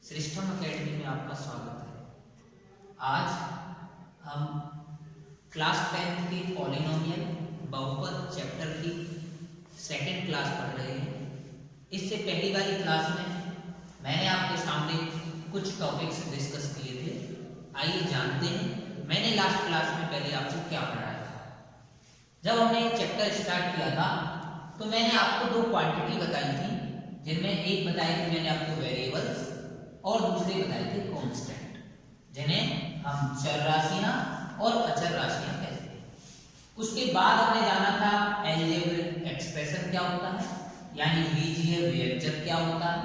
श्रेष्ठम academy में आपका स्वागत है। आज हम क्लास 10th की पॉलिनोमियल बहुपद चैप्टर की सेकंड क्लास पढ़ रहे हैं। इससे पहली वाली क्लास में मैंने आपके सामने कुछ टॉपिक्स डिस्कस किए थे। आइए जानते हैं मैंने लास्ट क्लास में पहले आपको क्या पढ़ाया था। जब हमने ये चैप्टर स्टार्ट किया था तो मैंने आपको दो क्वांटिटी बताई थी, जिनमें एक बताई थी मैंने आपको वेरिएबल्स और दूसरे बताए थे कांस्टेंट, जिन्हें हम चर राशियां और अचर राशियां कहते हैं। उसके बाद हमने जाना था अलजेब्रिक एक्सप्रेशन क्या होता है, यानी बीजीय व्यंजक क्या होता है।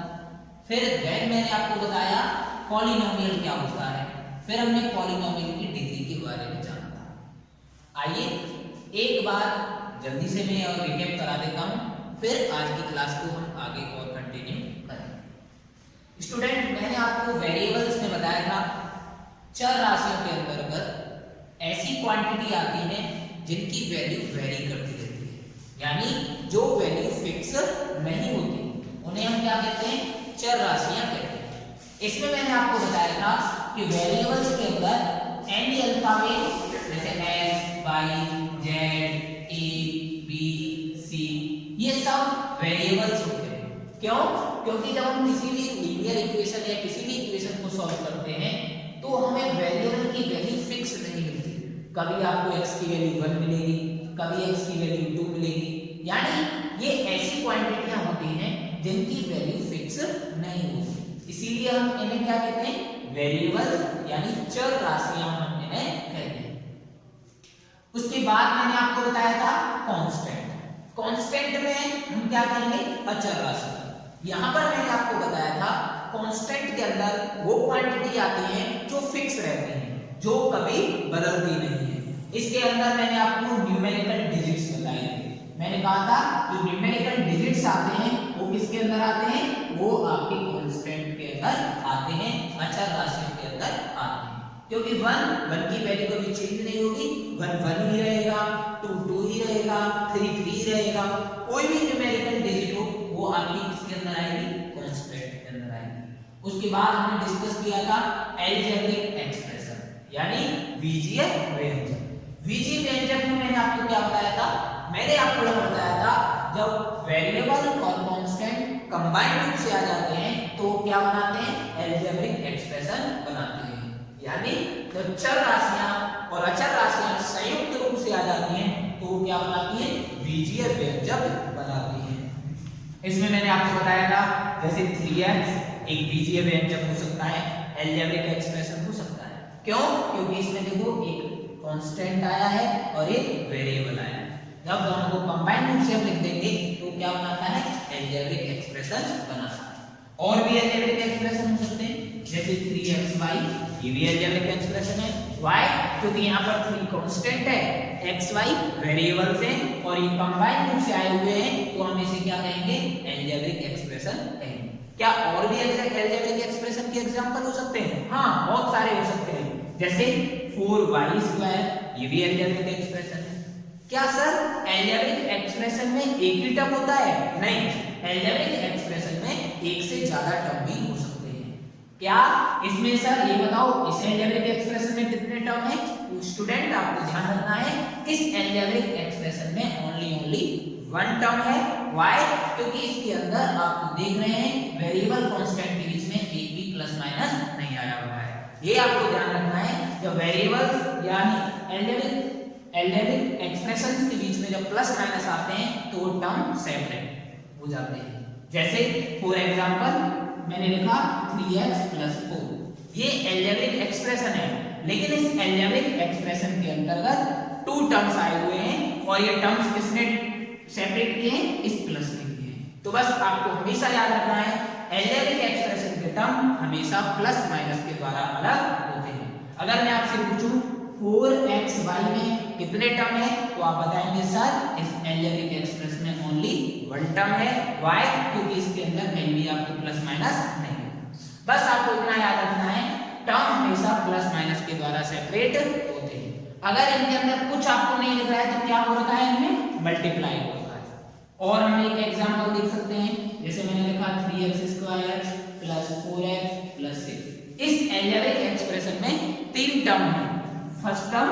फिर मैंने आपको बताया पॉलिनोमियल क्या होता है। फिर हमने पॉलिनोमियल की डिग्री के बारे में जाना था। आइए एक बार जल्दी से मैं और रिकैप करा देता हूं, फिर आज की क्लास को हम आगे और कंटिन्यू करेंगे। स्टूडेंट, मैंने आपको वेरिएबल्स में बताया था चर राशियों के अंतर्गत ऐसी क्वांटिटी आती है जिनकी वैल्यू वेरी करती रहती है, यानी जो वैल्यू फिक्स नहीं होती, उन्हें हम क्या कहते हैं, चर राशियां कहते हैं। इसमें मैंने आपको बताया था कि वेरिएबल्स के अंदर एनी अल्फाबेट जैसे एक्स, वाई, जेड, ए, बी, सी, ये सब वेरिएबल्स होते हैं। क्यों? क्योंकि जब हम किसी भी लीनियर इक्वेशन या किसी भी इक्वेशन को सॉल्व करते हैं तो हमें वेरिएबल की वैल्यू फिक्स नहीं मिलती। कभी आपको x की वैल्यू 1 मिलेगी, कभी x की वैल्यू 2 मिलेगी, यानी ये ऐसी क्वांटिटियां होती हैं जिनकी वैल्यू फिक्स नहीं होती। इसीलिए हम इन्हें क्या कहते हैं, वेरिएबल यानी चर राशियां हम इन्हें कहते हैं। उसके बाद मैंने आपको बताया था कांस्टेंट। कांस्टेंट में हम क्या कहेंगे, अचर राशि। यहां पर मैंने आपको बताया था कांस्टेंट के अंदर वो क्वांटिटी आती है जो फिक्स रहती है, जो कभी बदलती नहीं है। इसके अंदर मैंने आपको न्यूमेरिकल डिजिट्स बताए थे। मैंने कहा था जो न्यूमेरिकल डिजिट्स आते हैं वो किसके अंदर आते हैं, वो आपके कांस्टेंट के अंदर आते हैं, अचर राशियों के अंदर आते हैं। क्योंकि 1 की वैल्यू कभी चेंज नहीं होगी, 1 ही रहेगा, 2 ही रहेगा, 3 रहेगा। कोई भी न्यूमेरिकल डिजिट हो वो आपकी किसके अंदर आएगी, कांस्टेंट के अंदर आएगी। उसके बाद हमने डिस्कस किया था अलजेब्रिक एक्सप्रेशन, यानी बीजीय व्यंजक। बीजीय व्यंजक में मैंने आपको क्या बताया था, मैंने आपको यह बताया था जब वेरिएबल और कांस्टेंट कंबाइंड रूप से आ जाते हैं तो क्या बनाते हैं, अलजेब्रिक एक्सप्रेशन बनाते हैं। यानी जब चर राशियां और अचर राशियां संयुक्त रूप से आ जाती हैं तो क्या बनाती हैं, बीजीय व्यंजक बनाती हैं। इसमें मैंने आपको बताया था जैसे 3x एक बीजीय व्यंजक हो सकता है, अलजेब्रिक एक्सप्रेशन हो सकता है। क्यों? क्योंकि इसमें देखो एक कांस्टेंट आया है और एक वेरिएबल आया है। जब दोनों को कंबाइंड रूप से हम लिख देंगे तो क्या बनाता है, अलजेब्रिक एक्सप्रेशन बनाता है। और भी अलजेब्रिक एक्सप्रेशन हो सकते हैं जैसे 3xy, ये भी अलजेब्रिक एक्सप्रेशन है। why? क्योंकि यहाँ पर 3 कांस्टेंट है, xy वेरिएबल्स हैं और ये कंबाइंड रूप से आए हुए हैं, तो हम इसे क्या कहेंगे, अलजेब्रिक एक्सप्रेशन कहेंगे। क्या और भी अलजेब्रिक एक्सप्रेशन के एग्जांपल हो सकते हैं? हाँ, बहुत सारे हो सकते हैं। जैसे 4y², ये भी अलजेब्रिक एक्सप्रेशन है। क्या सर अलजेब्रिक एक्सप्रेशन में एक ही टर्म होता है? नहीं, अलजेब्रिक एक्सप्रेशन में एक से ज्यादा टर्म भी हो सकते हैं। क्या इसमें सर ये बताओ, इस अलजेब्रिक एक्सप्रेशन में कितने टर्म है? तो स्टूडेंट आपको ध्यान रखना है, इस अलजेब्रिक एक्सप्रेशन में ओनली 1 टर्म है। व्हाई? क्योंकि इसके अंदर आप देख रहे हैं वेरिएबल कांस्टेंट के बीच में एक भी प्लस माइनस नहीं आया हुआ है। ये आपको ध्यान रखना है, जब वेरिएबल्स यानी अलजेब्रिक एक्सप्रेशंस के बीच में जब प्लस माइनस आते हैं तो वो टर्म सेपरेट हो जाते हैं। जैसे फॉर एग्जांपल मैंने लिखा 3x + 4, ये अलजेब्रिक एक्सप्रेशन है, लेकिन इस अलजेब्रिक एक्सप्रेशन के अंतर्गत 2 टर्म्स आए हुए हैं और ये टर्म्स किसने सेपरेट किए हैं, इस प्लस ने किए हैं। तो बस आपको हमेशा याद रखना है अलजेब्रिक एक्सप्रेशन के टर्म हमेशा प्लस माइनस के द्वारा अलग होते हैं। अगर मैं आपसे पूछूं 4xy में कितने टर्म है, तो आप बताएंगे सर इस अलजेब्रिक एक्सप्रेशन में ओनली 1 टर्म है। व्हाई? क्योंकि इसके अंदर कहीं भी आपको प्लस माइनस नहीं है। बस आपको इतना याद रखना है, टर्म हमेशा प्लस माइनस के द्वारा सेपरेट होते हैं। अगर इनके अंदर कुछ आपको नहीं लिख रहा है तो क्या हो रखा है, इनमें मल्टीप्लाई हो रखा है। और हम एक एग्जांपल देख सकते हैं, जैसे मैंने लिखा 3x² + 4x + 6। इस अलजेब्रिक एक्सप्रेशन में 3 टर्म है, first term,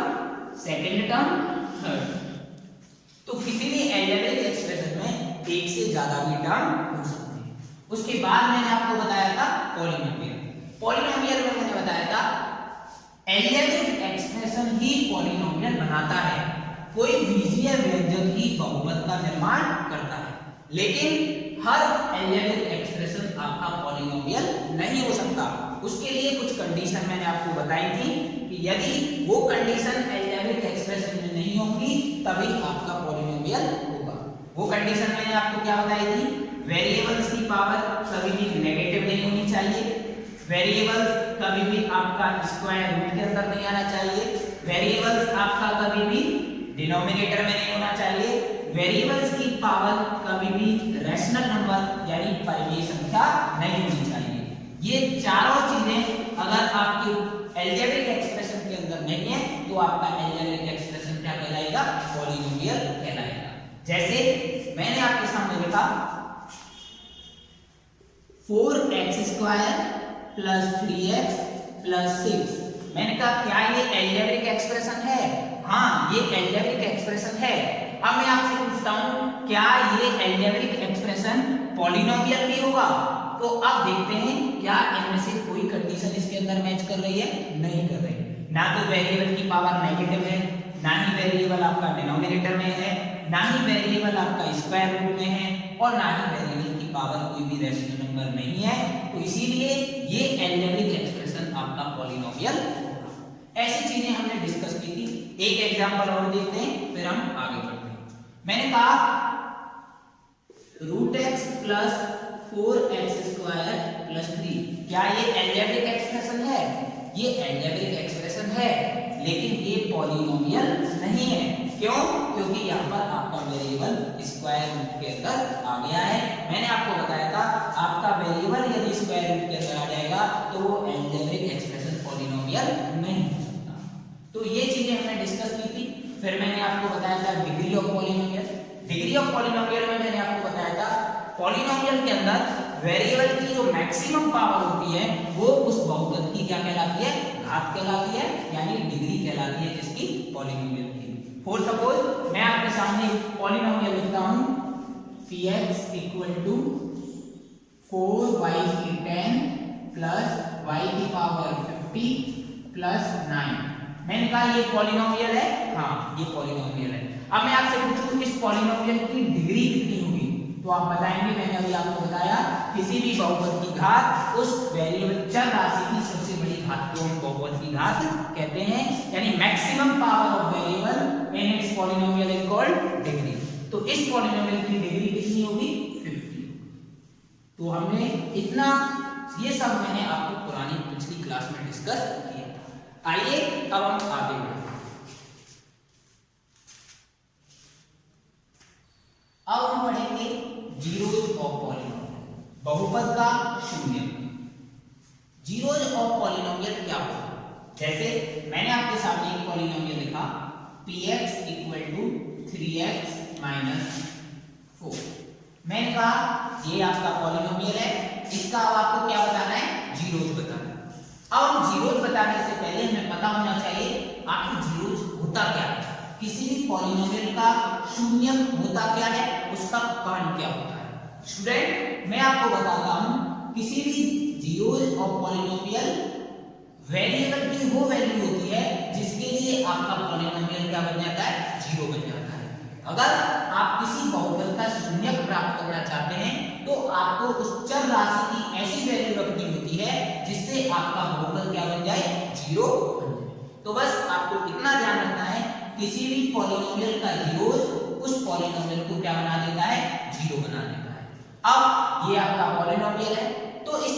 second term, third. तो किसी भी अलजेब्रिक एक्सप्रेशन में एक से ज्यादा भी टर्म हो सकते हैं। उसके बाद मैंने आपको बताया था पॉलिनोमियल। पॉलिनोमियल में मैंने बताया था अलजेब्रिक एक्सप्रेशन ही पॉलिनोमियल बनाता है, कोई बीजीय व्यंजक ही बहुपद का निर्माण करता है, लेकिन हर अलजेब्रिक एक्सप्रेशन आपका पॉलिनोमियल नहीं हो सकता। उसके लिए कुछ कंडीशन मैंने आपको बताई थी कि यदि वो कंडीशन अलजेब्रिक एक्सप्रेशन में नहीं होंगी तभी आपका पॉलिनोमियल होगा। वो कंडीशन मैंने आपको क्या बताई थी? वेरिएबल्स की पावर कभी भी नेगेटिव नहीं होनी चाहिए, वेरिएबल्स कभी भी आपका स्क्वायर रूट के अंदर नहीं आना चाहिए, वेरिएबल्स आपका कभी भी डिनोमिनेटर में नहीं होना चाहिए, वेरिएबल्स की पावर कभी भी रैशनल नंबर यानी परिमेय संख्या नहीं होनी चाहिए। ये चारों चीजें अगर आपके अलजेब्रिक एक्सप्रेशन के अंदर नहीं है तो आपका अलजेब्रिक एक्सप्रेशन क्या कहलाएगा? पॉलिनोमियल कहलाएगा। जैसे मैंने आपके सामने लिखा 4x² + 3x + 6। मैंने कहा क्या ये अलजेब्रिक एक्सप्रेशन है? हाँ, ये अलजेब्रिक एक्सप्रेशन है। अब मैं आपसे पूछता हूं क्या ये अलजेब्रिक एक्सप्रेशन पॉलिनोमियल भी होगा? तो अब देखते हैं क्या इनमें से कोई कंडीशन इसके अंदर मैच कर रही है? नहीं कर रही। ना तो वेरिएबल की पावर नेगेटिव है, ना ही वेरिएबल आपका डिनोमिनेटर में है, ना ही वेरिएबल आपका स्क्वायर रूट में है, और ना ही वेरिएबल की पावर कोई भी रैशनल नंबर नहीं है। तो इसीलिए ये अलजेब्रिक एक्सप्रेशन आपका पॉलिनोमियल होगा। ऐसी चीजें हमने डिस्कस की थी। एक एग्जांपल और देखते हैं फिर हम आगे बढ़ते हैं। मैंने कहा √x + 4x² + 3। क्या ये अलजेब्रिक एक्सप्रेशन है? ये अलजेब्रिक एक्सप्रेशन है, लेकिन ये पॉलिनोमियल नहीं है। क्यों? क्योंकि यहाँ पर आपका वेरिएबल स्क्वायर रूट के अंदर आ गया है। मैंने आपको बताया था आपका वेरिएबल यदि स्क्वायर रूट के अंदर आ जाएगा तो वो अलजेब्रिक एक्सप्रेशन पॉलिनोमियल नहीं हो सकता। तो ये चीजें हमने डिस्कस की थी। फिर मैंने आपको बताया था degree of polynomial. Degree of polynomial में मैंने आपको बताया था पॉलिनोमियल के अंदर वेरिएबल की जो मैक्सिमम पावर होती है वो उस बहुपद की क्या कहलाती है? घात कहलाती है, यानी डिग्री कहलाती है जिसकी पॉलिनोमियल की। फॉर सपोज मैं आपके सामने पॉलिनोमियल लिखता हूं px = 4y/10 + y⁵ + 9। मैंने कहा ये पॉलिनोमियल है। हाँ, ये पॉलिनोमियल है। अब मैं आपसे पूछूं इस पॉलिनोमियल की डिग्री कितनी होगी? तो आप बताएंगे, मैंने अभी आपको बताया किसी भी बहुपद की घात उस वेरिएबल चर राशि की सबसे बड़ी घात को हम बहुपद की घात कहते हैं, यानी maximum power of variable in its polynomial is called degree. तो इस पॉलिनोमियल की डिग्री कितनी होगी? 50। तो हमने इतना, ये सब मैंने आपको पुरानी पिछली क्लास में डिस्कस किया था। आइए अब हम आगे बढ़ते हैं। अब हम पढ़ेंगे जीरोज ऑफ पॉलिनोमियल, बहुपद का शून्य। जीरोज ऑफ पॉलिनोमियल क्या होगा? जैसे मैंने आपके सामने एक पॉलिनोमियल लिखा px = 3x - 4। मैंने कहा ये आपका पॉलिनोमियल है, इसका अब आपको क्या बताना है? जीरोज बताना है। अब हम जीरोज बताने से पहले हमें पता होना चाहिए आखिर जीरोज होता क्या है, किसी भी पॉलिनोमियल का शून्य होता क्या है, उसका कारण क्या होता है। स्टूडेंट मैं आपको बताता हूं किसी भी जीरोज ऑफ पॉलिनोमियल वेरिएबल की वो वैल्यू होती है जिसके लिए आपका पॉलिनोमियल क्या बन जाता है? जीरो बन जाता है। अगर आप किसी बहुपद का शून्य प्राप्त करना चाहते हैं तो आपको उस चर राशि की ऐसी वैल्यू रखनी होती है जिससे आपका बहुपद क्या बन जाए? जीरो बन जाए। तो बस आपको इतना ध्यान रखना है, किसी भी पॉलिनोमियल का जीरोज उस पॉलिनोमियल को क्या बना देता है? जीरो बना देता है। अब ये आपका पॉलिनोमियल है तो इस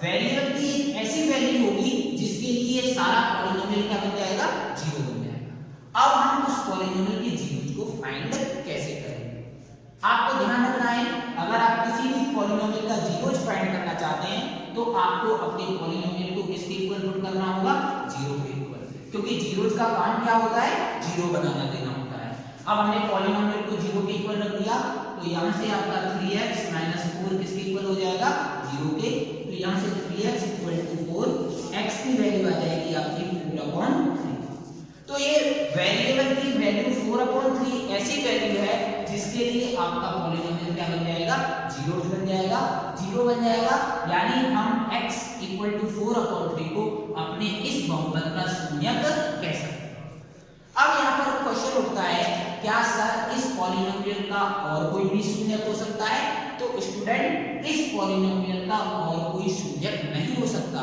वेरिएबल की एक ऐसी वैल्यू होगी जिसके लिए सारा पॉलिनोमियल क्या बन जाएगा? जीरो बन जाएगा। अब हम उस पॉलिनोमियल के जीरोज को फाइंड कैसे करेंगे? आपको ध्यान रखना है, अगर आप किसी भी पॉलिनोमियल का जीरोज फाइंड करना चाहते हैं तो आपको अपने पॉलिनोमियल को किसके इक्वल पुट करना होगा? जीरो के इक्वल, क्योंकि जीरोज का काम क्या होता है? जीरो बनाना देना होता है। अब हमने पॉलिनोमियल को जीरो के इक्वल रख दिया तो यहाँ से आपका 3x माइनस 4 किसके इक्वल हो जाएगा 0 के। तो यहाँ से 3x इक्वल टू 4, x की वैल्यू आ जाएगी आपकी 4/3। तो ये वेरिएबल की वैल्यू 4/3 ऐसी वैल्यू है जिसके लिए आपका पॉलिनोमियल क्या बन जाएगा 0 बन जाएगा, 0 बन जाएगा। यानी हम x इक्वल टू 4/3 को अपने इस बहुपद का शून्यक कह सकते हैं। अब यहाँ पर क्वेश्चन उठता है क्या सर इस पॉलिनोमियल का और कोई भी शून्यक हो सकता है? तो स्टूडेंट इस पॉलिनोमियल का और कोई शून्यक नहीं हो सकता।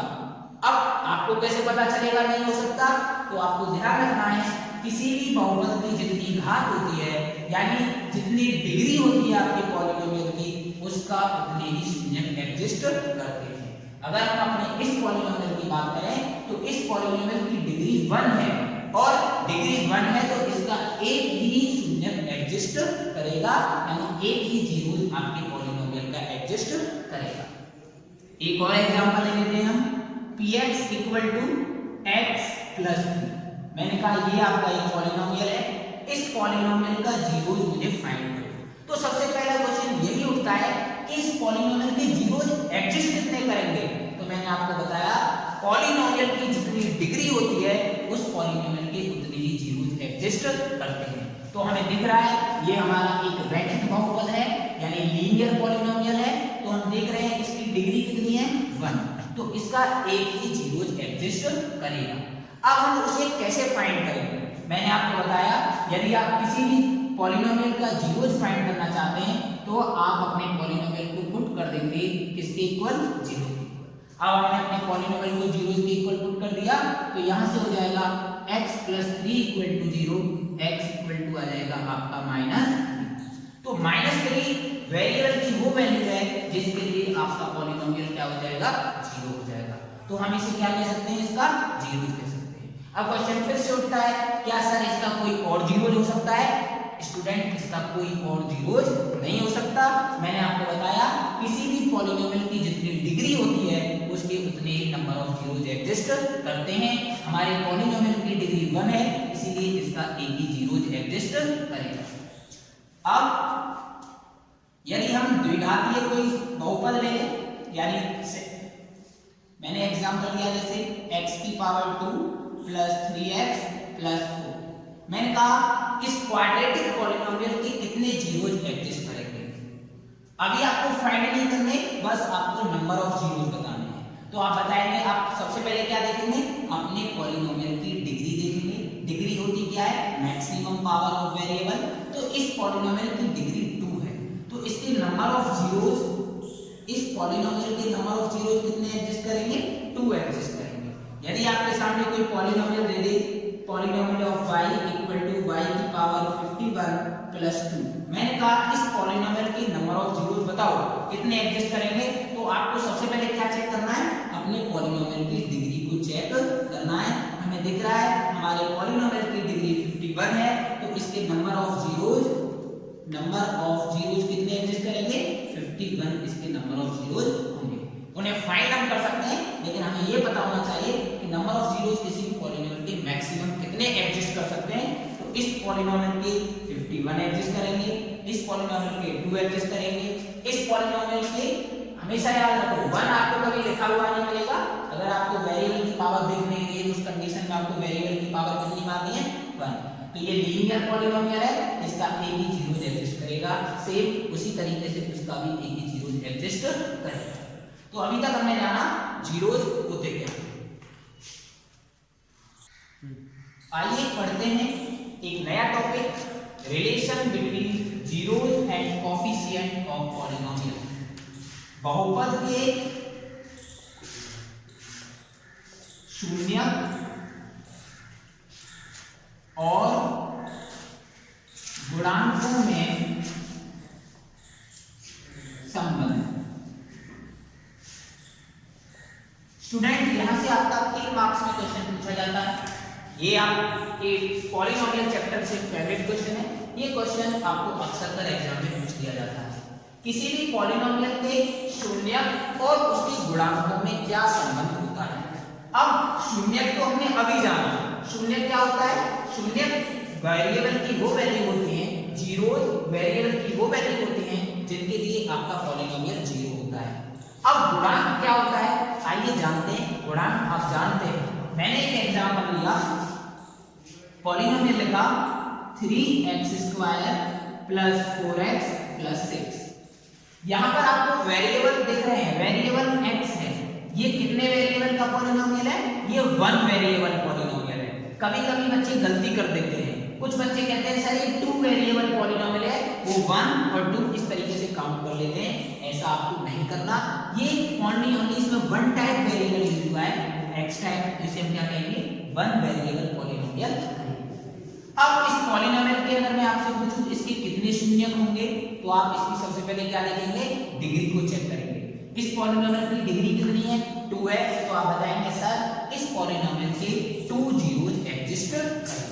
अब आपको कैसे पता चलेगा नहीं हो सकता? तो आपको ध्यान रखना है किसी भी बहुपद की जितनी घात होती है यानी जितनी डिग्री होती है आपके पॉलिनोमियल की उसका उतने ही शून्यक एग्जिस्ट करते हैं। अगर हम अपने इस पॉलिनोमियल की बात करें तो इस पॉलिनोमियल की डिग्री 1 है और डिग्री 1 है तो इसका एक ही शून्यक एग्जिस्ट करेगा यानी एक ही जीरो आपके पॉलिनोमियल का एग्जिस्ट करेगा। एक और एग्जांपल ले लेते हैं हम px equal to x plus 3। मैंने कहा ये आपका एक पॉलिनोमियल है, इस पॉलिनोमियल का जीरोज मुझे फाइंड करो। तो सबसे पहला क्वेश्चन यही उठता है कि इस पॉलिनोमियल के जीरोज एग्जिस्ट कितने करेंगे? तो मैंने आपको बताया पॉलिनोमियल की जितनी डिग्री होती है उस पॉलिनोमियल के उतने ही जीरोज एग्जिस्ट करते हैं। तो हमें दिख रहा है ये हमारा एक रैखिक बहुपद है यानी लीनियर पॉलिनोमियल है। तो हम देख रहे हैं इसकी डिग्री कितनी है 1, तो इसका एक ही जीरोज एग्जिस्ट करेगा। अब हम उसे कैसे फाइंड करेंगे? मैंने आपको बताया यदि आप किसी भी पॉलिनोमियल का जीरोज फाइंड करना चाहते हैं तो आप अपने पॉलिनोमियल को पुट कर देंगे किसके इक्वल 0 के। अब हमने अपने पॉलिनोमियल को जीरोज के इक्वल पुट कर दिया तो यहां से हो जाएगा x + 3 = 0, x = आ जाएगा आपका -3। तो -3 वेरिएबल की वो वैल्यू है जिसके लिए आपका पॉलिनोमियल क्या हो जाएगा 0 हो जाएगा। तो हम इसे क्या कह सकते हैं इसका जीरोज कह सकते हैं। अब क्वेश्चन फिर से उठता है क्या सर इसका कोई और जीरोज हो सकता है? स्टूडेंट इसका कोई और जीरोज नहीं हो सकता। मैंने आपको बताया किसी भी पॉलिनोमियल की जितनी डिग्री होती है उसके उतने ही नंबर ऑफ जीरोज एग्जिस्ट करते हैं। हमारे पॉलिनोमियल की डिग्री 1 है इसीलिए इसका एक ही जीरोज एग्जिस्ट करेगा। अब यदि हम द्विघातीय कोई बहुपद ले यानी मैंने एग्जांपल लिया जैसे x⁴ + 3x + 4। मैंने कहा इस क्वाड्रेटिक पॉलिनोमियल के कितने जीरोज एग्जिस्ट करेंगे। अभी आपको फाइंड नहीं करने, बस आपको नंबर ऑफ जीरोज बताने हैं। तो आप बताएंगे, आप सबसे पहले क्या देखेंगे अपने पॉलिनोमियल की डिग्री देखेंगे। डिग्री होती क्या है मैक्सिमम पावर ऑफ वेरिएबल। तो इस पॉलिनोमियल की डिग्री 2 है तो इसके नंबर ऑफ जीरोज इस पॉलिनोमियल के नंबर ऑफ जीरोज कितने एग्जिस्ट करेंगे 2 एग्जिस्ट करेंगे। यदि आपके सामने कोई polynomial they they polynomial of y = y⁴ + 2, मैंने कहा इस पॉलिनोमियल के नंबर ऑफ जीरोज बताओ कितने एग्जिस्ट करेंगे। तो आपको सबसे पहले क्या चेक करना है अपने पॉलिनोमियल की डिग्री को चेक करना है। हमें दिख रहा है हमारे पॉलिनोमियल की डिग्री 51 है तो इसके नंबर ऑफ जीरोज कितने एग्जिस्ट करेंगे 51 इसके नंबर ऑफ जीरोज होंगे। उन्हें फाइंड हम कर सकते हैं लेकिन हमें यह पता होना चाहिए कि नंबर ऑफ जीरोज किसी भी पॉलिनोमियल के मैक्सिमम कितने एग्जिस्ट कर सकते हैं। तो इस पॉलिनोमियल के 51 एग्जिस्ट करेंगे, इस पॉलिनोमियल के 2 एग्जिस्ट करेंगे, इस पॉलिनोमियल के हमेशा याद रखो 1 आपको कभी लिखा हुआ नहीं मिलेगा। अगर आपको वेरिएबल की पावर देखने के लिए उस कंडीशन में आपको वेरिएबल की पावर कितनी मारनी है 1। तो ये लीनियर पॉलिनोमियल है इसका एक ही जीरोज एग्जिस्ट करेगा। सेम उसी तरीके से उसका भी एक ही जीरोज एग्जिस्ट करेगा। तो अभी तक हमने जाना जीरोज होते क्या। आइए पढ़ते हैं एक नया topic relation between zeros and coefficient of polynomial. बहुपद के शून्यक और गुणांकों में संबंध। स्टूडेंट यहां से आपका 3 मार्क्स में क्वेश्चन पूछा जाता है। ये आपके पॉलिनोमियल चैप्टर से फेवरेट क्वेश्चन है। ये क्वेश्चन आपको अक्सर कर एग्जाम में पूछ दिया जाता है। किसी भी पॉलिनोमियल के शून्यक और उसके गुणांकों में क्या संबंध होता है। अब शून्यक तो हमने अभी जाना। शून्यक क्या होता है? शून्यक वेरिएबल की वो वैल्यू होती है जीरोज वेरिएबल की वो वैल्यू होती हैं जिनके लिए आपका पॉलिनोमियल जीरो होता है। अब गुणांक क्या होता है आइए जानते हैं। गुणांक आप जानते हैं, मैंने एक एग्जांपल लिया, पॉलिनोमियल लिखा 3x² प्लस 4x प्लस 6। यहां पर आपको वेरिएबल दिख रहे हैं, वेरिएबल x है। ये कितने वेरिएबल का पॉलिनोमियल है? ये 1 वेरिएबल पॉलिनोमियल है। कभी कभी बच्चे गलती कर देते हैं, कुछ बच्चे कहते हैं सर ये 2 वेरिएबल पॉलिनोमियल है, वो 1 और 2 इस तरीके से काउंट कर लेते हैं। ऐसा आपको नहीं करना। ये ओनली इसमें 1 टाइप वेरिएबल यूज हुआ है, x टाइप, इसे हम क्या कहेंगे? 1 वेरिएबल पॉलिनोमियल कहेंगे। अब इस पॉलिनोमियल के अगर मैं आपसे पूछूं इसके कितने शून्यक होंगे, तो आप इसकी सबसे पहले क्या देखेंगे? डिग्री को चेक करेंगे। इस पॉलिनोमियल की डिग्री कितनी है? 2 है। तो आप बताएंगे सर इस पॉलिनोमियल के 2 जीरोज एग्जिस्ट करेंगे।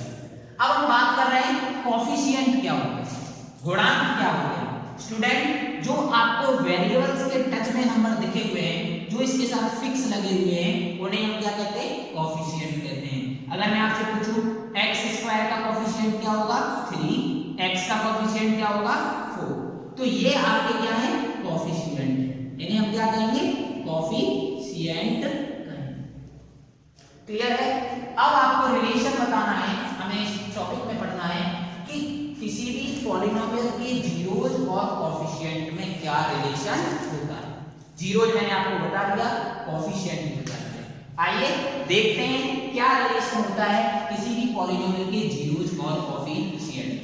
अब हम बात कर रहे हैं कोफिशिएंट क्या होते हैं, गुणांक क्या होते हैं। स्टूडेंट जो आपको वेरिएबल्स के टच में नंबर दिखे हुए हैं, जो इसके साथ फिक्स लगे हुए हैं, उन्हें हम क्या कहते हैं? कोफिशिएंट कहते हैं। अगर मैं आपसे पूछूं x² का कोफिशिएंट क्या होगा? 3, x का कोफिशिएंट क्या होगा? 4। तो ये आपके क्या है? कोफिशिएंट है। इन्हें हम क्या कहेंगे? कोफिशिएंट कहेंगे। क्लियर है? अब आपको रिलेशन बताना है, हमें इस टॉपिक में पढ़ना है कि किसी भी पॉलिनोमियल के जीरोज और कोफिशिएंट में क्या रिलेशन होता है। जीरोज मैंने आपको बता दिया, कोफिशिएंट भी बता दिया। आइए देखते हैं क्या रिलेशन होता है किसी भी पॉलिनोमियल के जीरोज और कोफिशिएंट।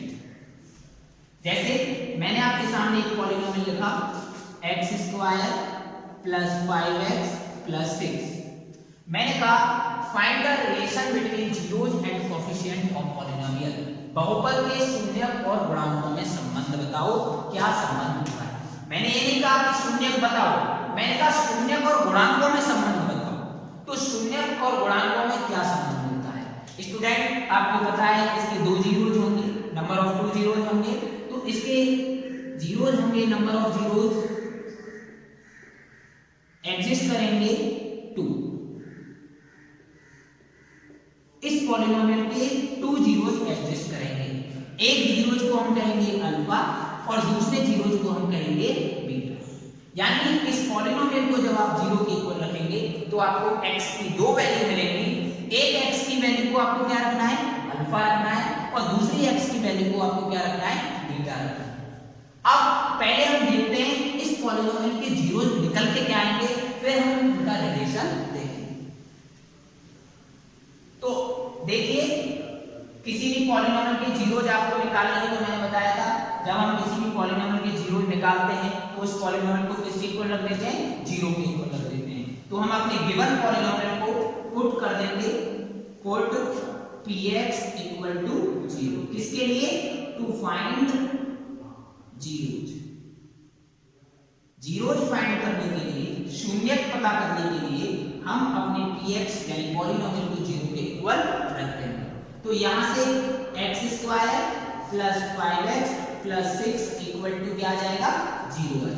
जैसे मैंने आपके सामने एक पॉलिनोमियल लिखा x² प्लस 5x प्लस 6। मैंने कहा find the relation between zeros and coefficient of polynomial. बहुपद के शून्यक और गुणांकों में संबंध बताओ, क्या संबंध होता है। मैंने ये नहीं कहा कि शून्यक बताओ, मैंने कहा शून्यक और गुणांकों में संबंध बताओ। तो शून्यक और गुणांकों में क्या संबंध होता है? स्टूडेंट आपको पता है इसके 2 जीरोज होंगे, नंबर ऑफ 2 जीरोज होंगे, तो इसके जीरोज होंगे, नंबर ऑफ जीरोज एग्जिस्ट करेंगे 2। इस पॉलिनोमियल के 2 जीरोज एग्जिस्ट करेंगे। एक जीरोज को हम कहेंगे अल्फा और दूसरे जीरोज को हम कहेंगे बीटा। यानी इस पॉलिनोमियल को जब आप 0 के इक्वल रखेंगे तो आपको x की 2 वैल्यू मिलेंगी। एक x की वैल्यू को आपको क्या रखना है? अल्फा रखना है, और दूसरी x की वैल्यू को आपको क्या रखना है? बीटा रखना है। अब पहले हम देखते हैं इस पॉलिनोमियल के जीरोज निकल के क्या आएंगे, फिर हम उनका रिलेशन देखेंगे। तो देखिए किसी भी पॉलिनोमियल के जीरोज आपको निकालने के, तो मैंने बताया था जब हम किसी भी पॉलिनोमियल के जीरोज निकालते हैं तो उस पॉलिनोमियल को किसके इक्वल रख देते हैं? 0 के इक्वल रख देते हैं। तो हम अपने गिवन पॉलिनोमियल को पुट कर देंगे, पुट px इक्वल टू 0। किसके लिए? To find zeros. Zeros find करने के लिए, शून्यक पता करने के लिए हम अपने px यानी पॉलिनोमियल को 0 के इक्वल रख देंगे। तो यहां से x² plus 5x plus 6 equal to क्या आ जाएगा? 0 है।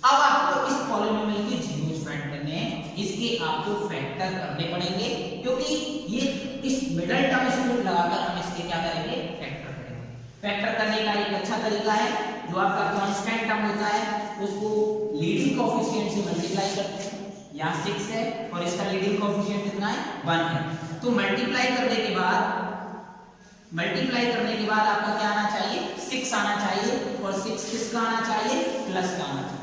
अब आपको इस पॉलिनोमियल के जीरोज फाइंड करने हैं, इसके आपको फैक्टर करने पड़ेंगे, क्योंकि ये इस मिडल टर्म स्क्वायर लगाकर हम इसके क्या करेंगे? फैक्टर करेंगे। फैक्टर करने का एक अच्छा तरीका है, जो आपका कांस्टेंट टर्म होता है उसको लीडिंग कोएफिशिएंट से मल्टीप्लाई करते हैं। यहाँ 6 है और इसका लीडिंग कोएफिशिएंट कितना है? 1 है। तो मल्टीप्लाई करने के बाद आपका क्या आना चाहिए? 6 आना चाहिए, और 6 किसका आना चाहिए? प्लस का आना चाहिए।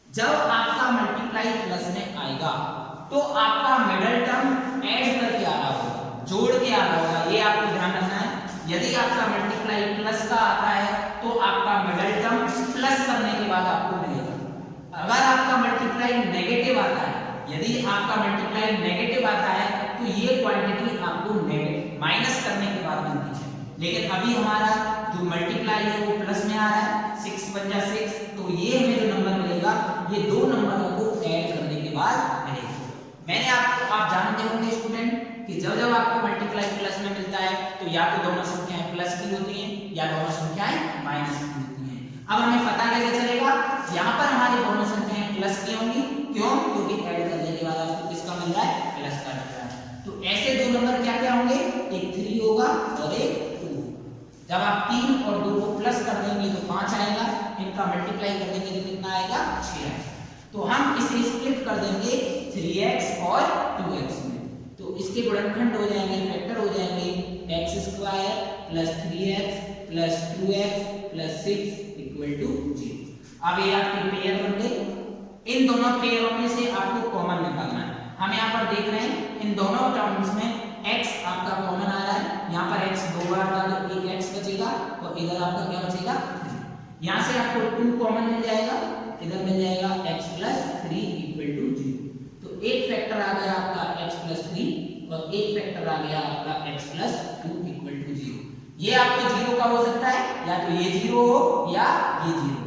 जब आपका मल्टीप्लाई प्लस में आएगा तो आपका मिडल टर्म ऐड करके आ रहा होगा, जोड़ के आ रहा होगा, ये आपको ध्यान रखना है। यदि आपका मल्टीप्लाई प्लस का आता है तो आपका मिडल टर्म प्लस करने के बाद आपको मिलेगा। अगर आपका मल्टीप्लाई नेगेटिव आता है, यदि आपका मल्टीप्लाई नेगेटिव आता है तो ये क्वांटिटी आपको माइनस करने के बाद मिलती है। लेकिन अभी हमारा जो मल्टीप्लाई है वो प्लस में आ रहा है, 6 × 6, तो ये हमें जो नंबर मिलेगा ये 2 नंबरों को ऐड करने के बाद मिलेगा। मैंने आप जानते होंगे स्टूडेंट कि जब आपको मल्टीप्लाई प्लस में मिलता है तो या तो दोनों संख्याएं प्लस की होती हैं या दोनों संख्याएं माइनस की होती हैं। अब हमें पता कैसे चलेगा? यहाँ पर हमारी दोनों संख्याएं प्लस की होंगी, क्यों? क्योंकि ऐड करने के बाद आपको किसका मिल रहा है? प्लस का मिल रहा है। तो ऐसे 2 नंबर क्या क्या होंगे? एक 3 होगा और एक 2। जब आप मल्टीप्लाई कर देंगे तो कितना आएगा 6 आएगा। तो हम इसे स्प्लिट कर देंगे 3x और 2x में, तो इसके गुणनखंड हो जाएंगे, फैक्टर हो जाएंगे x square plus 3x plus 2x plus 6 equal to 0। अब ये आपके पेयर बन गए। इन दोनों पेयरों में से आपको कॉमन निकालना है। हम यहाँ पर देख रहे हैं इन दोनों टर्म्स में x आपका कॉमन आ रहा है, यहाँ पर x दो बार था तो एक x बचेगा और इधर आपका क्या बचेगा 3। यहाँ से आपको 2 कॉमन मिल जाएगा, इधर मिल जाएगा x प्लस 3 इक्वल टू 0। तो एक फैक्टर आ गया आपका x प्लस 3 और एक फैक्टर आ गया आपका x प्लस 2 इक्वल टू 0। ये आपके 0 का हो सकता है, या तो ये 0 हो या ये 0।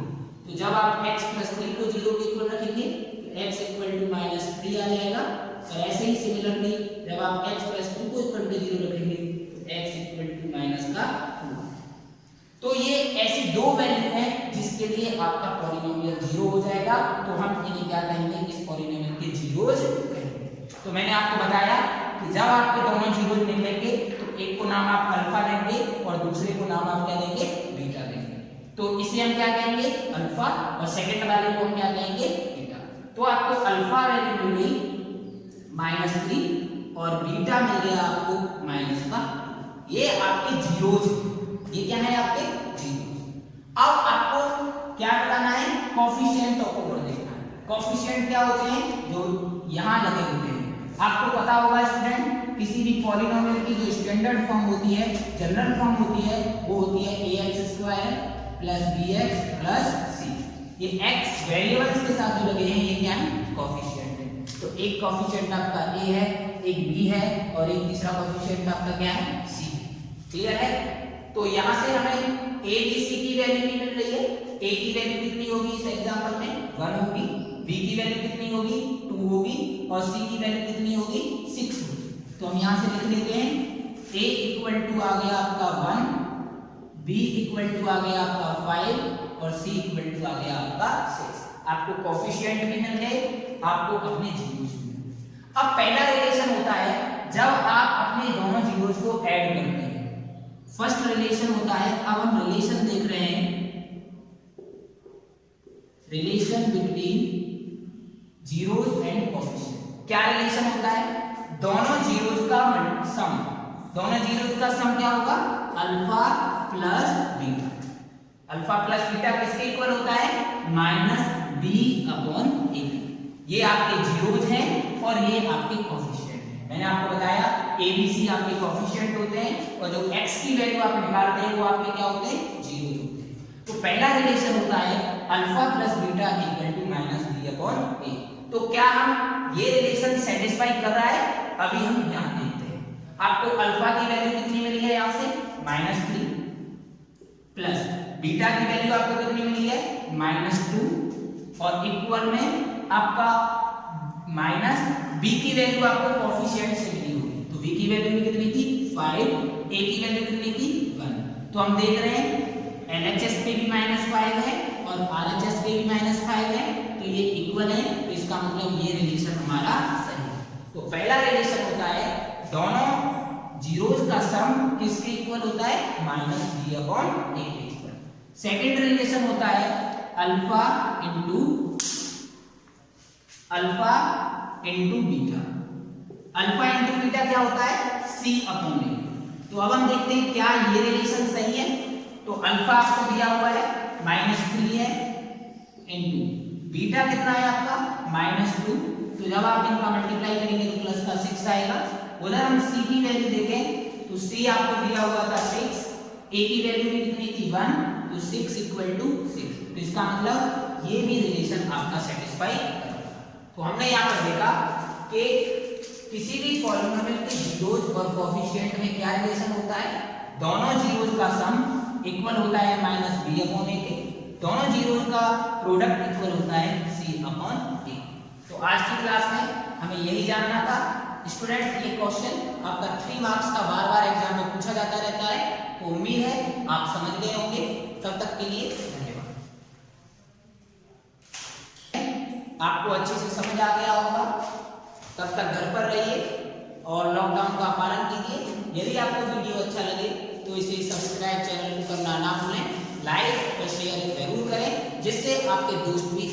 तो जब आप x प्लस 3 को 0 के इक्वल रखेंगे तो x इक्वल टू माइनस 3 आ जाएगा, और ऐसे ही सिमिलरली जब आप x प्लस 2 को इक्वल टू 0 रखेंगे तो x इक्वल टू माइनस का 2। तो ये ऐसी दो वैल्यू हैं जिसके लिए आपका पॉलिनोमियल 0 हो जाएगा, तो हम इन्हें क्या कहेंगे, इस पॉलिनोमियल के जीरोज कहेंगे। तो मैंने आपको बताया कि जब आपके दोनों जीरोज निकलेंगे तो एक को नाम आप अल्फा देंगे और दूसरे को नाम आप क्या देंगे, बीटा देंगे। तो इसे हम क्या कहेंगे, अल्फा, और सेकंड वाले को हम क्या कहेंगे, बीटा। तो आपको अल्फा वैल्यू मिल गई -3 और बीटा मिल गया आपको -1। ये आपके जीरोज, ये क्या है आपके जीरो। अब आपको क्या बताना है, कोफिशिएंट ऑफ पावर देखना है। कोफिशिएंट क्या होते हैं, जो यहाँ लगे होते हैं। आपको पता होगा स्टूडेंट, किसी भी पॉलिनोमियल की जो स्टैंडर्ड फॉर्म होती है, जनरल फॉर्म होती है, वो होती है ax² plus bx plus c। ये x वेरिएबल्स के साथ जो लगे हैं ये क्या है, कोफिशिएंट है। तो एक कोफिशिएंट आपका a है, एक b है और एक तीसरा कोफिशिएंट आपका क्या है, c। क्लियर है। तो यहाँ से हमें a b c की वैल्यू मिल रही है। a की वैल्यू कितनी होगी इस एग्जांपल में 1 होगी, b की वैल्यू कितनी होगी 2 होगी और c की वैल्यू कितनी होगी 6 होगी। तो हम यहाँ से लिख लेते हैं a इक्वल टू आ गया आपका 1, b इक्वल टू आ गया आपका 5 और c इक्वल टू आ गया आपका 6। आपको कोफिशिएंट भी मिल गए, आपको अपने जीरोज भी मिल गए। अब पहला रिलेशन होता है जब आप अपने दोनों जीरोज को ऐड करते हैं, फर्स्ट रिलेशन होता है। अब हम रिलेशन देख रहे हैं, relation between zeros and coefficient. क्या रिलेशन होता है, दोनों जीरोज का सम, दोनों जीरोज का सम क्या होगा, alpha plus beta. Alpha plus beta किसके इक्वल होता है, -b/a। ये आपके जीरोज हैं और ये आपके कोफिशिएंट हैं। मैंने आपको बताया ABC आपके कोफिशिएंट होते हैं और जो x की वैल्यू आप निकालते हैं वो आपके क्या होते हैं, जीरोज होते हैं। तो पहला रिलेशन होता है alpha plus beta equal to -b/a। तो क्या हम ये रिलेशन सेटिस्फाई कर रहा है, अभी हम यहाँ देखते हैं। आपको अल्फा की वैल्यू कितनी मिली है, यहाँ से -3 प्लस बीटा की वैल्यू आपको कितनी मिली है -2 और इक्वल में आपका -b की वैल्यू आपको कोफिशिएंट से मिली होगी। तो b की वैल्यू कितनी थी 5, a की वैल्यू कितनी थी 1। तो हम देख रहे हैं LHS पे भी -5 है और RHS पे भी -5 है, तो ये इक्वल है। तो इसका मतलब ये रिलेशन हमारा सही है। तो पहला रिलेशन होता है दोनों जीरोज का सम किसके इक्वल होता है, -b/a के इक्वल। सेकंड रिलेशन होता है alpha into beta. Alpha into beta क्या होता है, c/a। तो अब हम देखते हैं क्या ये रिलेशन सही है। तो अल्फा आपको दिया हुआ है -3 है इंटू बीटा कितना है आपका -2। तो जब आप इनका मल्टीप्लाई करेंगे तो प्लस का 6 आएगा। उधर हम c की वैल्यू देखें तो c आपको दिया हुआ था 6, a की वैल्यू भी कितनी थी 1, तो 6 इक्वल टू 6। तो इसका मतलब ये भी रिलेशन आपका सेटिस्फाई करेगा। तो हमने यहाँ पर देखा कि किसी भी पॉलिनोमियल के जीरोज और कोफिशिएंट में क्या रिलेशन होता है, दोनों जीरोज का सम इक्वल होता है -b/a के, दोनों जीरोज का प्रोडक्ट इक्वल होता है c/a। तो आज की क्लास में हमें यही जानना था। स्टूडेंट, ये क्वेश्चन आपका 3 मार्क्स का बार-बार एग्जाम में पूछा जाता रहता है, तो उम्मीद है आप समझ गए होंगे। तब तक के लिए धन्यवाद। आपको अच्छे से समझ आ गया होगा। तब तक घर पर रहिए और लॉकडाउन का पालन कीजिए। यदि आपको वीडियो अच्छा लगे तो इसे सब्सक्राइब चैनल को करना ना भूलें, लाइक और शेयर जरूर करें। जिससे आपके दोस्त भी